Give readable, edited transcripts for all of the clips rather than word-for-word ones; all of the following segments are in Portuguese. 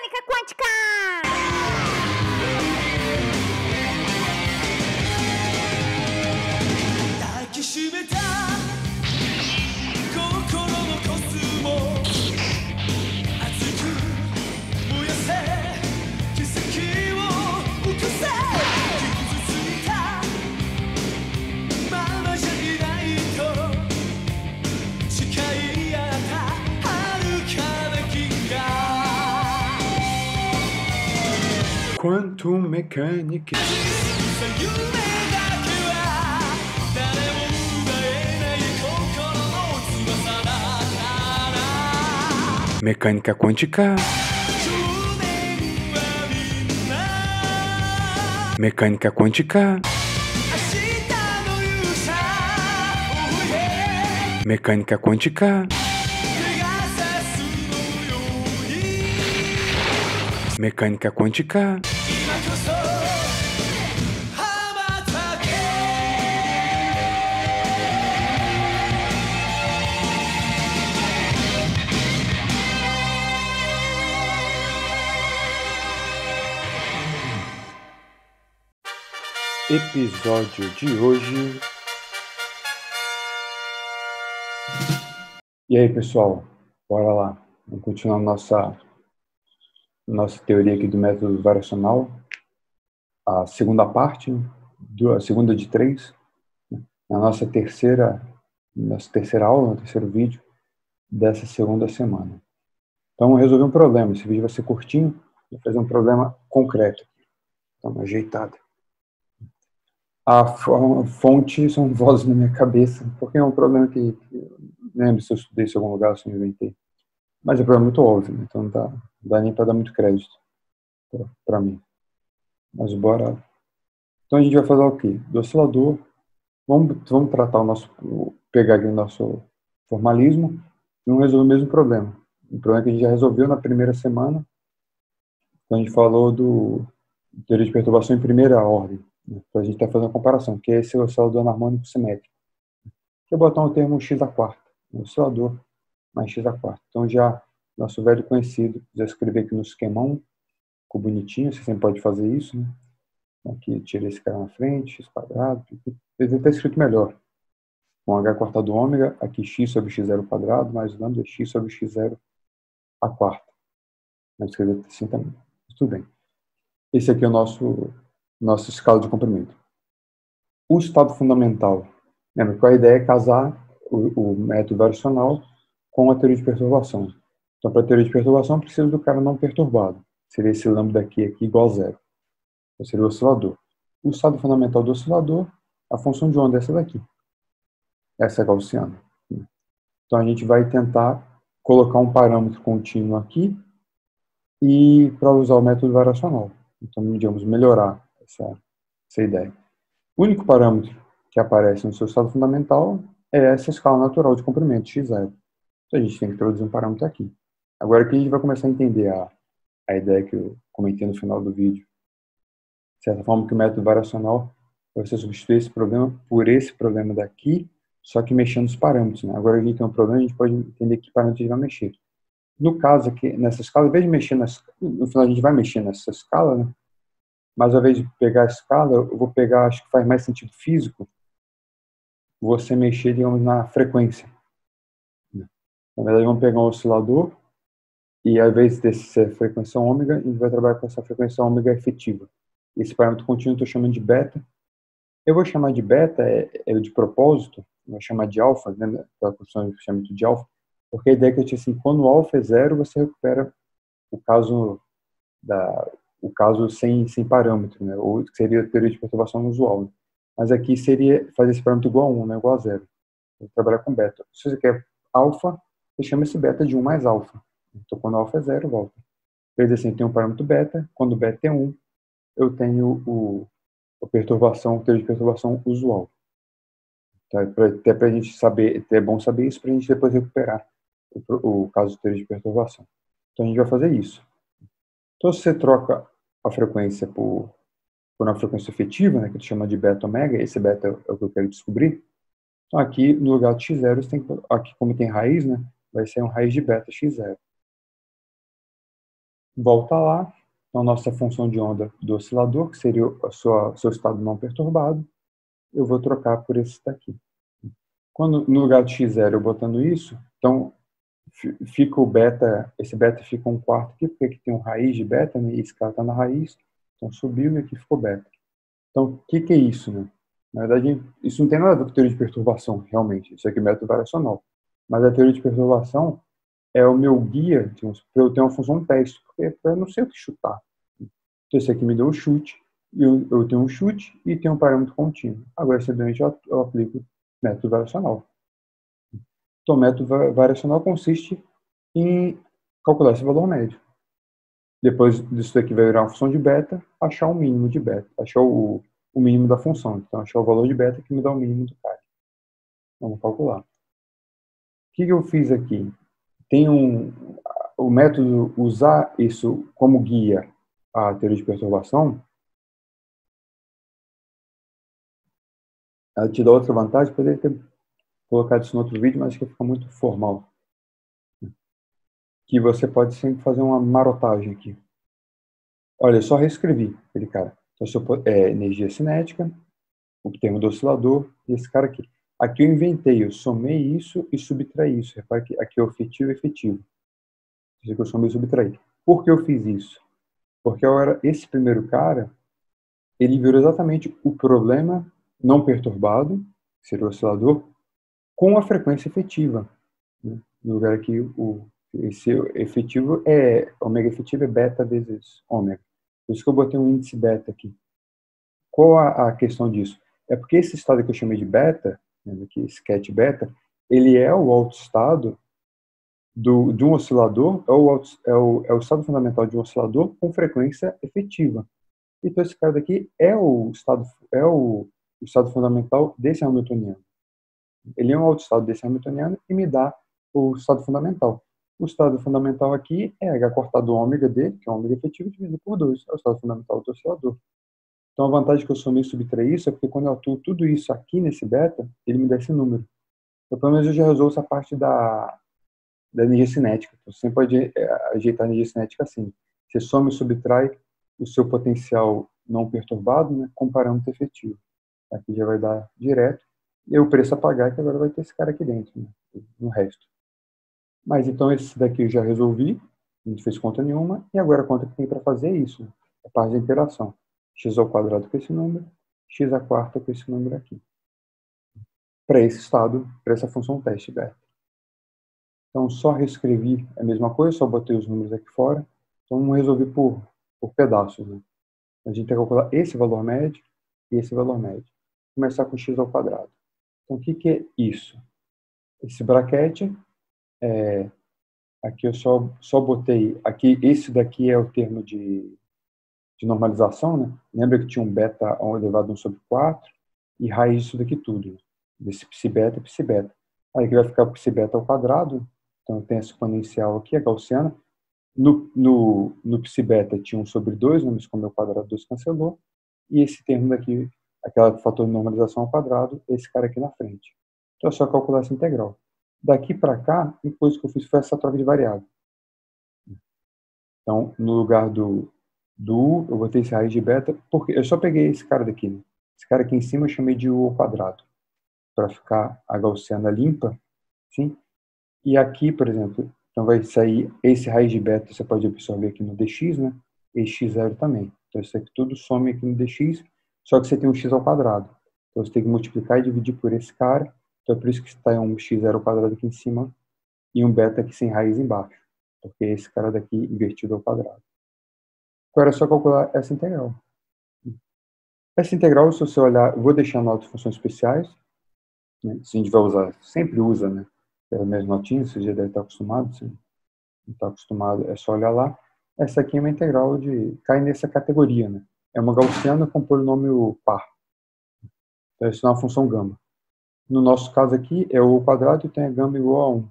Mecânica Quântica! Quantum Mechanics. Mecânica quântica. Mecânica quântica. Mecânica quântica. Mecânica quântica. Episódio de hoje. E aí, pessoal, bora lá. Vamos continuar nossa teoria aqui do método variacional. A segunda parte, a segunda de 3, na nossa terceira aula, no terceiro vídeo dessa segunda semana. Então, vamos resolver um problema. Esse vídeo vai ser curtinho, vou fazer um problema concreto. Dá uma ajeitada. A fonte são vozes na minha cabeça, porque é um problema que lembro se eu estudei isso em algum lugar, se eu inventei. Mas é um problema muito óbvio, né? Então não dá nem para dar muito crédito para mim. Mas bora. Então a gente vai fazer o quê? Do oscilador, vamos tratar pegar aqui o nosso formalismo e vamos resolver o mesmo problema. Um problema que a gente já resolveu na primeira semana, quando a gente falou do teoria de perturbação em primeira ordem. Então a gente está fazendo uma comparação, que é esse oscilador anarmônico simétrico. Eu vou botar um termo x à quarta, um oscilador mais x à quarta. Então já, nosso velho conhecido, já escrevi aqui no esquema 1, ficou bonitinho, você sempre pode fazer isso, né? Aqui, tirei esse cara na frente, x quadrado, ele está escrito melhor. Com h quartado ômega, aqui x sobre x0 quadrado, mais lambda x sobre x0 à quarta. Vamos escrever assim também. Tudo bem. Esse aqui é o nossa escala de comprimento. O estado fundamental, lembra que a ideia é casar o método variacional com a teoria de perturbação. Então, para a teoria de perturbação, precisa do cara não perturbado. Seria esse lambda aqui igual a zero. Então, seria o oscilador. O estado fundamental do oscilador, a função de onda é essa daqui. Essa é gaussiana. Então, a gente vai tentar colocar um parâmetro contínuo aqui e para usar o método variacional. Então, digamos, melhorar essa ideia. O único parâmetro que aparece no seu estado fundamental é essa escala natural de comprimento, x0. Então, a gente tem que introduzir um parâmetro aqui. Agora aqui a gente vai começar a entender a ideia que eu comentei no final do vídeo. De certa forma que o método variacional vai você substituir esse problema por esse problema daqui, só que mexendo os parâmetros. Né? Agora a gente tem um problema, a gente pode entender que parâmetro a gente vai mexer. No caso aqui, nessa escala, ao invés de mexer no final a gente vai mexer nessa escala, né? Mas ao invés de pegar a escala, eu vou pegar, acho que faz mais sentido físico, você mexer, digamos, na frequência. Na verdade, vamos pegar um oscilador e ao invés de ser frequência ômega, a gente vai trabalhar com essa frequência ômega efetiva. Esse parâmetro contínuo eu estou chamando de beta. Eu vou chamar de beta, de propósito, eu vou chamar de alfa, né? Pela construção de chamamento de alfa, porque a ideia é que eu tinha assim, quando o alfa é zero, você recupera o caso sem parâmetro, né? Ou seria a teoria de perturbação usual. Né? Mas aqui seria fazer esse parâmetro igual a 1, né? Igual a 0. Vou trabalhar com beta. Se você quer alfa, você chama esse beta de 1 mais alfa. Então, quando alfa é 0, volta. Quer dizer assim, eu tenho um parâmetro beta, quando beta é 1, eu tenho a teoria de perturbação usual. Então, até para a gente saber, é bom saber isso para a gente depois recuperar o caso de teoria de perturbação. Então, a gente vai fazer isso. Então, se você troca a frequência por uma frequência efetiva, né, que a gente chama de beta ômega, esse beta é o que eu quero descobrir. Então, aqui, no lugar de x0, você tem, aqui como tem raiz, né, vai ser um raiz de beta x0. Volta lá. Então, nossa função de onda do oscilador, que seria o seu estado não perturbado, eu vou trocar por esse daqui. Quando no lugar de x0 eu botando isso, então fica o beta, esse beta fica um quarto aqui, porque aqui tem um raiz de beta, né? E esse cara está na raiz, então subiu e aqui ficou beta. Então, o que é isso, né? Na verdade, isso não tem nada a ver com teoria de perturbação, realmente. Isso aqui é método variacional. Mas a teoria de perturbação é o meu guia para eu ter uma função teste, porque eu não sei o que chutar. Então, esse aqui me deu um chute, e eu tenho um chute e tenho um parâmetro contínuo. Agora, simplesmente, eu aplico método variacional. Então, o método variacional consiste em calcular esse valor médio. Depois disso aqui vai virar uma função de beta, achar o mínimo de beta, achar o mínimo da função. Então, achar o valor de beta que me dá o mínimo do cara. Vamos calcular. O que eu fiz aqui? Tem o método usar isso como guia à teoria de perturbação, ela te dá outra vantagem, poderia ter colocado isso no outro vídeo, mas acho que fica muito formal. Que você pode sempre fazer uma marotagem aqui. Olha, eu só reescrevi aquele cara. Então, energia cinética, o termo do oscilador, e esse cara aqui. Aqui eu inventei, eu somei isso e subtraí isso. Repara que aqui é o efetivo e efetivo. Isso aqui eu somei e subtraí. Por que eu fiz isso? Porque esse primeiro cara, ele virou exatamente o problema não perturbado, que seria o oscilador, com a frequência efetiva. Né? No lugar aqui, esse efetivo ômega efetivo é beta vezes ômega. Por isso que eu botei um índice beta aqui. Qual a questão disso? É porque esse estado que eu chamei de beta, né, aqui, esse cat beta, ele é o autoestado de um oscilador, é o estado fundamental de um oscilador com frequência efetiva. Então, esse cara daqui é o estado fundamental desse hamiltoniano. Ele é um autoestado desse hamiltoniano e me dá o estado fundamental. O estado fundamental aqui é H cortado ômega dele, que é o ômega efetivo, dividido por 2. É o estado fundamental do oscilador. Então, a vantagem que eu somei e subtraí isso é porque quando eu atuo tudo isso aqui nesse beta, ele me dá esse número. Então, pelo menos eu já resolvo essa parte da energia cinética. Então, você pode ajeitar a energia cinética assim. Você soma e subtrai o seu potencial não perturbado, né, com parâmetro efetivo. Aqui já vai dar direto. E o preço a pagar, que agora vai ter esse cara aqui dentro, né, no resto. Mas então esse daqui eu já resolvi, não fez conta nenhuma, e agora a conta que tem para fazer é isso, né, a parte da interação. X ao quadrado com esse número, x à quarta com esse número aqui. Para esse estado, para essa função teste beta. Então, só reescrevi a mesma coisa, só botei os números aqui fora. Então, resolvi por pedaços. Né? A gente tem que calcular esse valor médio e esse valor médio. Começar com x ao quadrado. Então, o que é isso? Esse braquete, aqui eu só botei, aqui esse daqui é o termo de normalização, né? Lembra que tinha um beta elevado a 1 sobre 4 e raiz disso daqui tudo. Desse psi beta e psi beta. Aí que vai ficar o psi beta ao quadrado. Então tem essa exponencial aqui, a gaussiana. No psi beta tinha 1 sobre 2, mas como é o quadrado 2 cancelou. E esse termo daqui, aquele fator de normalização ao quadrado, esse cara aqui na frente. Então é só calcular essa integral. Daqui para cá, a coisa que eu fiz foi essa troca de variável. Então, no lugar do U, eu botei esse raiz de beta, porque eu só peguei esse cara daqui. Né? Esse cara aqui em cima eu chamei de U ao quadrado, para ficar a gaussiana limpa. Sim? E aqui, por exemplo, então vai sair esse raiz de beta, você pode absorver aqui no dx, né? E x0 também. Então, isso aqui tudo some aqui no dx, só que você tem um x ao quadrado. Então, você tem que multiplicar e dividir por esse cara. Então, é por isso que está um x0 ao quadrado aqui em cima e um beta aqui sem raiz embaixo. Porque é esse cara daqui invertido ao quadrado. Agora é só calcular essa integral. Essa integral, se você olhar, eu vou deixar notas de funções especiais. Né? Se a gente vai usar, sempre usa, né? As minhas notinhas, você já deve estar acostumado. Se não está acostumado, é só olhar lá. Essa aqui é uma integral cai nessa categoria, né? É uma gaussiana com polinômio par. Então, isso é uma função gama. No nosso caso aqui, é o quadrado e tem a gama igual a 1.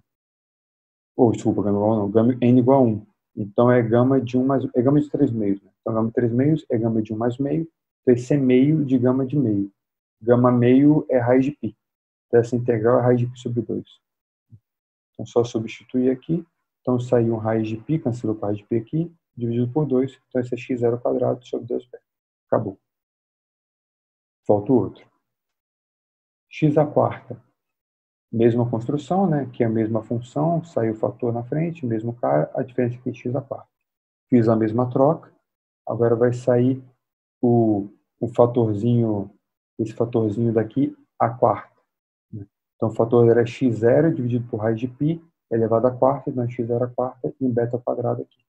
Ou, desculpa, gama igual a 1, não. Gama n igual a 1. Então, é gama de 1 mais... É gama de 3 meios. Né? Então, gama de 3 meios é gama de 1 mais meio. Então, esse é meio de gama de meio. Gama meio é raiz de π. Então, essa integral é raiz de π sobre 2. Então, só substituir aqui. Então, saiu um raiz de π, cancelou com a raiz de π aqui. dividido por 2, então esse é x0 ao quadrado sobre 2b. Acabou. Falta o outro. X à quarta. Mesma construção, né? Que é a mesma função, saiu o fator na frente, mesmo cara, a diferença é que x à quarta. Fiz a mesma troca, agora vai sair o fatorzinho, esse fatorzinho daqui, à quarta. Então o fator era x0 dividido por raiz de π elevado à quarta, então x0 à quarta e um beta ao quadrado aqui.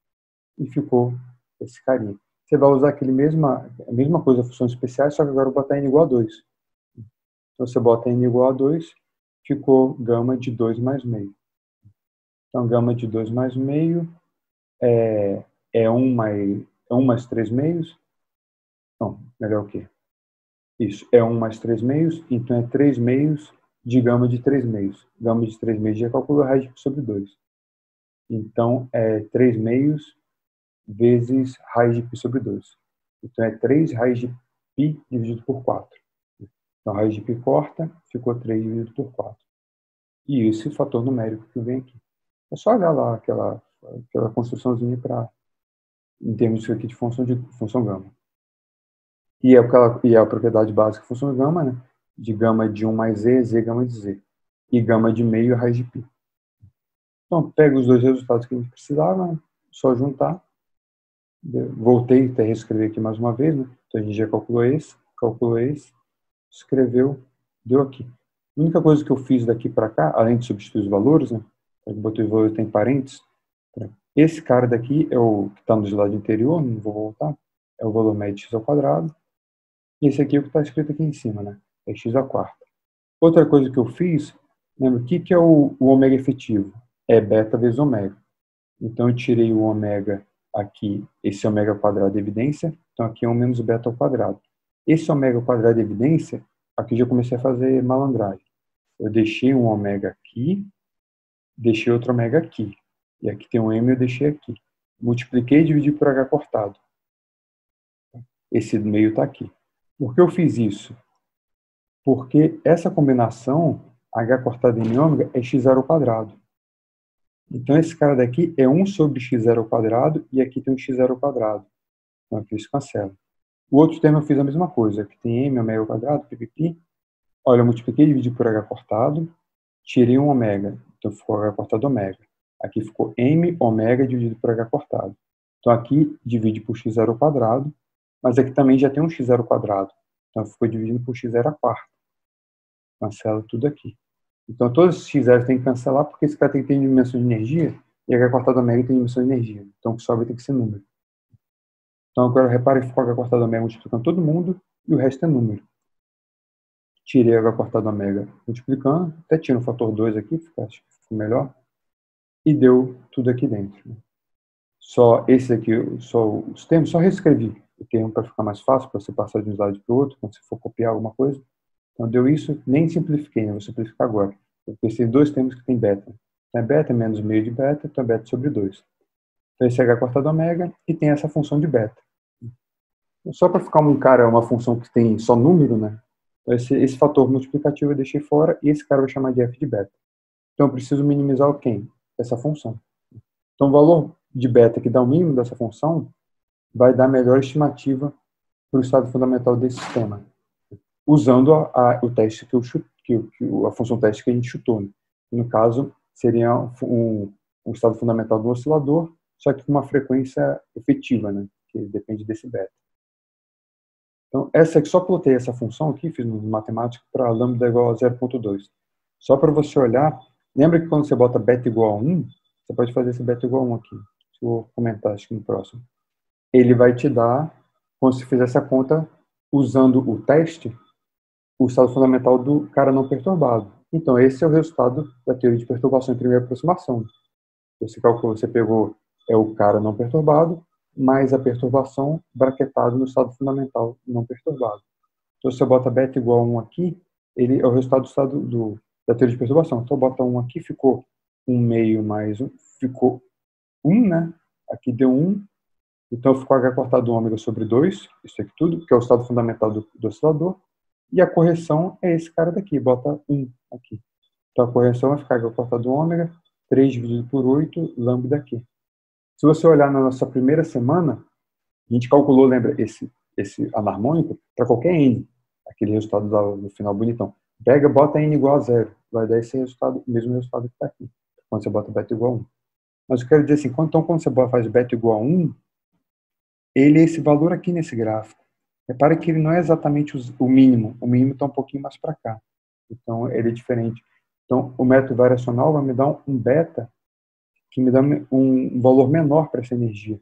E ficou esse carinha. Você vai usar a mesma coisa, funções especiais, só que agora eu vou botar n igual a 2. Então você bota n igual a 2, ficou gama de 2 mais meio. Então gama de 2 mais meio é 1 mais 3 meios. Não, melhor o quê? Isso, é 1 mais 3 meios, então é 3 meios de gama de 3 meios. Gama de 3 meios já calcula a raiz de π sobre 2. Então é 3 meios vezes raiz de π sobre 2. Então é 3 raiz de π dividido por 4. Então raiz de π corta, ficou 3 dividido por 4. E esse é o fator numérico que vem aqui. É só olhar lá aquela construçãozinha em termos aqui de função gama. E é a propriedade básica da função gama, né? De gama de 1 mais z, z gama de z. E gama de meio, raiz de π. Então, pega os dois resultados que a gente precisava, né? Só juntar. Voltei até reescrever aqui mais uma vez, né? Então a gente já calculou esse, escreveu, deu aqui. A única coisa que eu fiz daqui para cá, além de substituir os valores, né? Eu botei os valores, tem parênteses. Esse cara daqui é o que está no slide anterior, não vou voltar. É o valor médio de x ao quadrado. E esse aqui é o que está escrito aqui em cima, né? É x à quarta. Outra coisa que eu fiz, lembra, o que é o ômega efetivo? É beta vezes ômega. Então eu tirei o ômega aqui, esse ômega ao quadrado de evidência, então aqui é 1 menos beta ao quadrado. Esse ômega ao quadrado de evidência, aqui já comecei a fazer malandragem. Eu deixei um ômega aqui, deixei outro ômega aqui. E aqui tem um m, eu deixei aqui. Multipliquei e dividi por h cortado. Esse meio está aqui. Por que eu fiz isso? Porque essa combinação, h cortado em ômega, é x0 ao quadrado. Então esse cara daqui é 1 sobre x0 ao quadrado e aqui tem um x0 ao quadrado. Então aqui isso cancela. O outro termo eu fiz a mesma coisa. Aqui tem m, ômega ao quadrado, pipipi. Olha, eu multipliquei e dividi por h cortado, tirei um ômega, então ficou h cortado ômega. Aqui ficou m ômega dividido por h cortado. Então aqui divide por x0 ao quadrado, mas aqui também já tem um x0 ao quadrado. Então ficou dividindo por x0 à quarta. Cancela tudo aqui. Então todos esses x0 tem que cancelar porque esse cara tem que ter dimensão de energia e h cortado ômega tem dimensão de energia. Então o que sobra tem que ser número. Então agora repare que ficou h cortado ômega multiplicando todo mundo e o resto é número. Tirei h cortado ômega multiplicando, até tiro o fator 2 aqui, acho que ficou melhor. E deu tudo aqui dentro. Só esse aqui, só os termos, só reescrevi o termo para ficar mais fácil, para você passar de um slide para o outro, quando você for copiar alguma coisa. Então deu isso, nem simplifiquei, né? Vou simplificar agora. Eu pensei em dois termos que tem beta. Então é beta menos meio de beta, então é beta sobre 2. Então esse é h cortado ômega e tem essa função de beta. Só para ficar uma função que tem só número, né? Então esse fator multiplicativo eu deixei fora e esse cara vai chamar de f de beta. Então eu preciso minimizar o quem? Essa função. Então o valor de beta que dá o mínimo dessa função vai dar a melhor estimativa para o estado fundamental desse sistema, usando o teste a função teste que a gente chutou. Né? No caso, seria um estado fundamental do oscilador, só que com uma frequência efetiva, né? Que depende desse beta. Então, essa aqui, só plotei essa função aqui, fiz no matemático para lambda igual a 0,2. Só para você olhar, lembra que quando você bota beta igual a 1, você pode fazer esse beta igual a 1 aqui. Eu vou comentar, acho que no próximo. Ele vai te dar, quando você fizer essa conta, usando o teste, o estado fundamental do cara não perturbado. Então, esse é o resultado da teoria de perturbação em primeira aproximação. Você calculou, você pegou o cara não perturbado, mais a perturbação braquetada no estado fundamental não perturbado. Então, se você bota beta igual a 1 aqui, ele é o resultado do estado da teoria de perturbação. Então, bota 1 aqui, ficou 1 meio mais 1, ficou 1, né? Aqui deu 1. Então, ficou h cortado ômega sobre 2, isso aqui tudo, que é o estado fundamental do oscilador. E a correção é esse cara daqui, bota 1 aqui. Então, a correção vai ficar h cortado ômega, 3 dividido por 8, lambda aqui. Se você olhar na nossa primeira semana, a gente calculou, lembra, esse anarmônico para qualquer n, aquele resultado no final bonitão. Pega, bota n igual a 0, vai dar esse resultado, o mesmo resultado que está aqui, quando você bota beta igual a 1. Mas eu quero dizer assim, então quando você faz beta igual a 1, ele é esse valor aqui nesse gráfico. Repara que ele não é exatamente o mínimo está um pouquinho mais para cá. Então, ele é diferente. Então, o método variacional vai me dar um beta que me dá um valor menor para essa energia.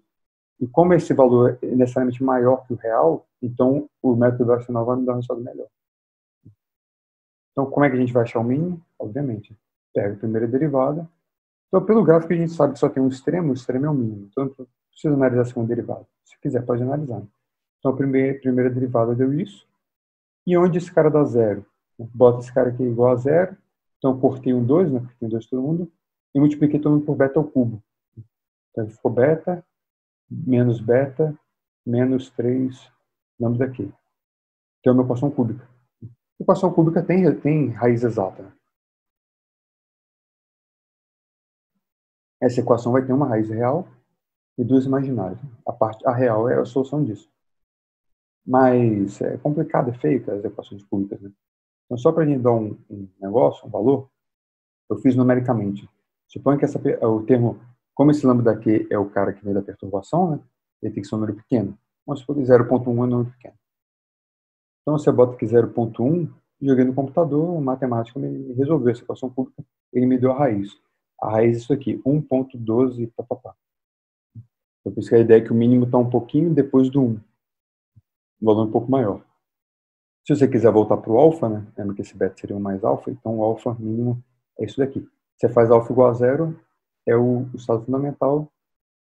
E como esse valor é necessariamente maior que o real, então o método variacional vai me dar um resultado melhor. Então, como é que a gente vai achar o mínimo? Obviamente, pega a primeira derivada. Então, pelo gráfico, a gente sabe que só tem um extremo, o extremo é o mínimo. Então, não precisa analisar a segunda derivada. Se quiser, pode analisar. Então, a primeira derivada deu isso. E onde esse cara dá zero? Bota esse cara aqui igual a zero. Então, eu cortei um 2, né, porque tem 2 todo mundo, e multipliquei todo mundo por beta ao cubo. Então, ficou beta, menos 3, lambda aqui. Então, é uma equação cúbica. A equação cúbica tem raiz exata. Essa equação vai ter uma raiz real e duas imaginárias. A real é a solução disso. Mas é complicado, é feita as equações cúbicas, né? Então, só para a gente dar um negócio, um valor, eu fiz numericamente. Suponha que o termo, como esse lambda daqui é o cara que vem da perturbação, né? Ele tem que ser um número pequeno. Vamos supor que 0,1 é um número pequeno. Então, você bota aqui 0,1, joguei no computador, o matemático me resolveu essa equação cúbica, ele me deu a raiz. A raiz é isso aqui, 1,12, papapá. Então, por isso que a ideia é que o mínimo está um pouquinho depois do 1. Um valor um pouco maior. Se você quiser voltar para o alfa, né? Lembra que esse beta seria o mais alfa, então o alfa mínimo é isso daqui. Você faz alfa igual a 0, é o estado fundamental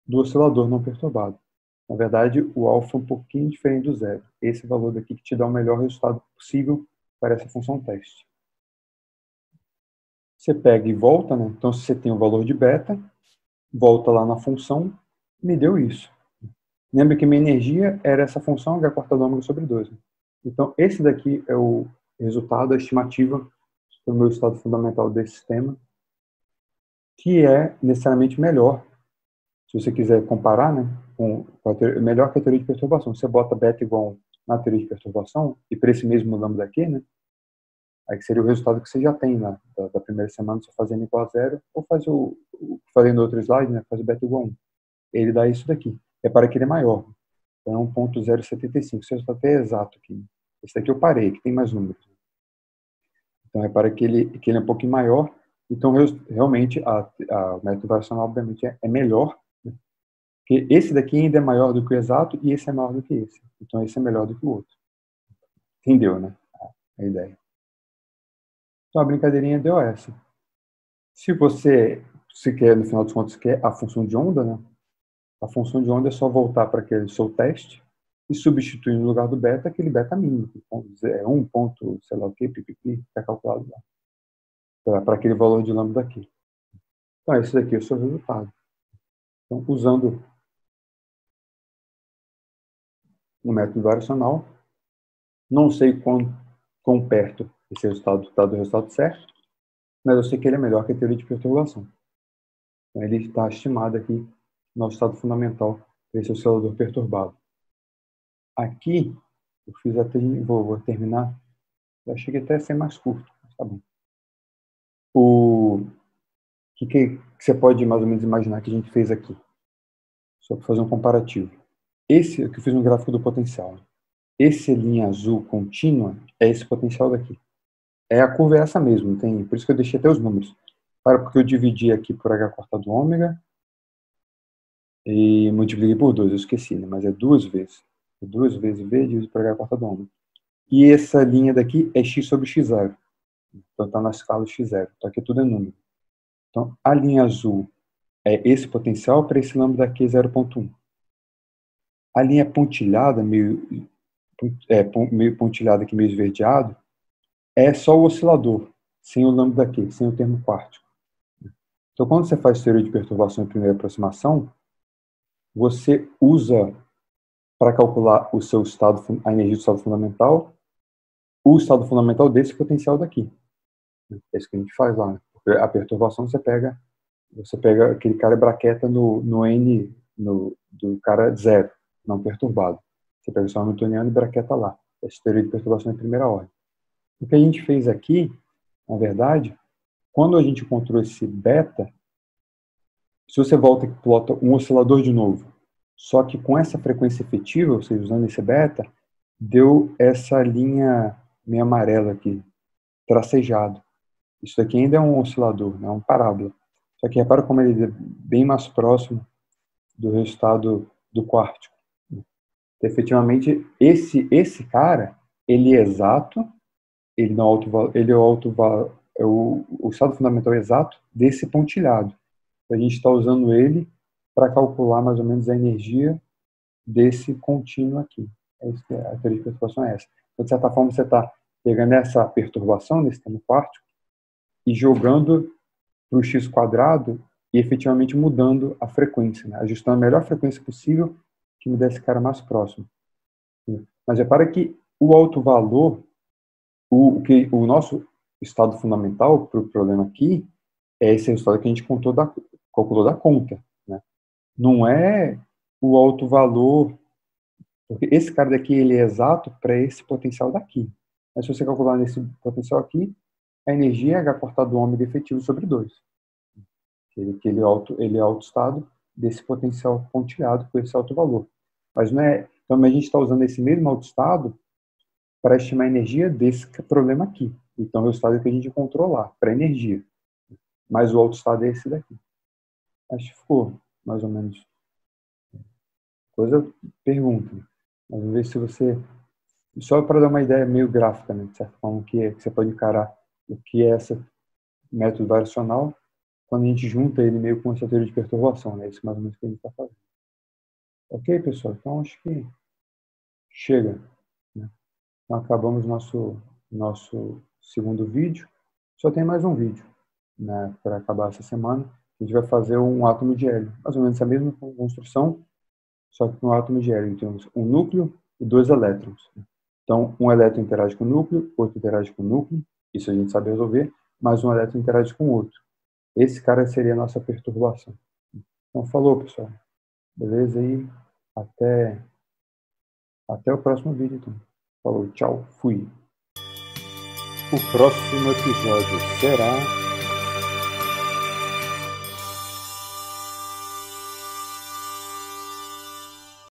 do oscilador não perturbado. Na verdade, o alfa é um pouquinho diferente do zero. Esse valor daqui que te dá o melhor resultado possível para essa função teste. Você pega e volta, né? Então, se você tem o valor de beta, volta lá na função, me deu isso. Lembra que minha energia era essa função H quarta do ômega sobre 2. Né? Então, esse daqui é o resultado, a estimativa do meu estado fundamental desse sistema, que é necessariamente melhor, se você quiser comparar, né, melhor que a teoria de perturbação. Você bota beta igual a 1 na teoria de perturbação, e para esse mesmo lambda aqui, né, aí que seria o resultado que você já tem da primeira semana, você fazendo igual a 0, ou fazendo outro slide, né, faz o beta igual a 1. Ele dá isso daqui. Repara que ele é maior. Então, é 1,075. Esse resultado é exato aqui. Esse daqui eu parei, que tem mais números. Então, repara que ele é um pouquinho maior. Então, realmente, o método variacional, obviamente, é melhor. Né? Porque esse daqui ainda é maior do que o exato e esse é maior do que esse. Então, esse é melhor do que o outro. Entendeu, né? A ideia. Então, a brincadeirinha deu essa. Se quer, no final dos contos, quer a função de onda, né? A função de onda é só voltar para aquele seu teste e substituir no lugar do beta aquele beta mínimo, que é 1 ponto, sei lá o que, pipipi, está calculado lá, para aquele valor de lambda aqui. Então, esse daqui é o seu resultado. Então, usando o método variacional, não sei quão perto esse resultado está do resultado certo, mas eu sei que ele é melhor que a teoria de perturbação. Então, ele está estimado aqui no estado fundamental para esse oscilador perturbado. Aqui, eu fiz até, vou terminar. Eu achei que até ia ser mais curto, mas tá bom. O que você pode mais ou menos imaginar que a gente fez aqui? Só para fazer um comparativo. Esse que eu fiz no gráfico do potencial. Esse linha azul contínua é esse potencial daqui. A curva é essa mesmo, tem, por isso que eu deixei até os números. Porque eu dividi aqui por h quarta do ômega e multipliquei por 2, eu esqueci, né? Mas é 2 vezes. É 2 vezes v dividido por h quarta do ômega. E essa linha daqui é x sobre x0. Então está na escala x0. Então aqui tudo é número. Então a linha azul é esse potencial para esse lambda aqui 0,1. A linha pontilhada, meio pontilhada aqui, meio esverdeado, é só o oscilador, sem o lambda aqui, sem o termo quártico. Então, quando você faz teoria de perturbação em primeira aproximação, você usa, para calcular o seu estado, a energia do estado fundamental, o estado fundamental desse potencial daqui. É isso que a gente faz lá. Né? Porque a perturbação você pega aquele cara e braqueta no N do cara zero, não perturbado. Você pega o sistema hamiltoniano e braqueta lá. Essa teoria de perturbação em primeira ordem. O que a gente fez aqui, na verdade, quando a gente encontrou esse beta, se você volta e plota um oscilador de novo, só que com essa frequência efetiva, ou seja, usando esse beta, deu essa linha meio amarela aqui, tracejado. Isso aqui ainda é um oscilador, né, um parábola. Só que repara como ele é bem mais próximo do resultado do quartico. Efetivamente, esse cara, ele é exato, ele não ele é o estado fundamental exato desse pontilhado. A gente está usando ele para calcular mais ou menos a energia desse contínuo aqui. A teoria de perturbação é essa. Então, de certa forma, você está pegando essa perturbação nesse termo quartico e jogando para o x quadrado e efetivamente mudando a frequência, né? Ajustando a melhor frequência possível que me dê esse cara mais próximo. Mas repara que o alto valor, o nosso estado fundamental para o problema aqui é esse resultado que a gente calculou da conta, né? Não é o alto valor, porque esse cara daqui ele é exato para esse potencial daqui. Mas se você calcular nesse potencial aqui, a energia é H cortado ômega efetivo sobre 2. Ele é autoestado desse potencial pontilhado com esse alto valor. Mas não é, então a gente está usando esse mesmo autoestado para estimar a energia desse problema aqui. Então o resultado é que a gente encontrou lá, para energia. Mas o autoestado é esse daqui. Acho que ficou mais ou menos. Coisa, pergunta. Vamos ver se você... Só para dar uma ideia meio gráfica, né, de certa forma, que você pode encarar o que é esse método variacional quando a gente junta ele meio com essa teoria de perturbação, né? Isso mais ou menos que a gente está fazendo. Ok, pessoal? Então, acho que chega, né? Então, acabamos nosso segundo vídeo. Só tem mais um vídeo, né, para acabar essa semana. A gente vai fazer um átomo de hélio. Mais ou menos a mesma construção, só que no átomo de hélio temos um núcleo e 2 elétrons. Então, um elétron interage com o núcleo, outro interage com o núcleo. Isso a gente sabe resolver. Mas um elétron interage com o outro. Esse cara seria a nossa perturbação. Então, falou, pessoal. Beleza? E até o próximo vídeo, então. Falou, tchau, fui. O próximo episódio será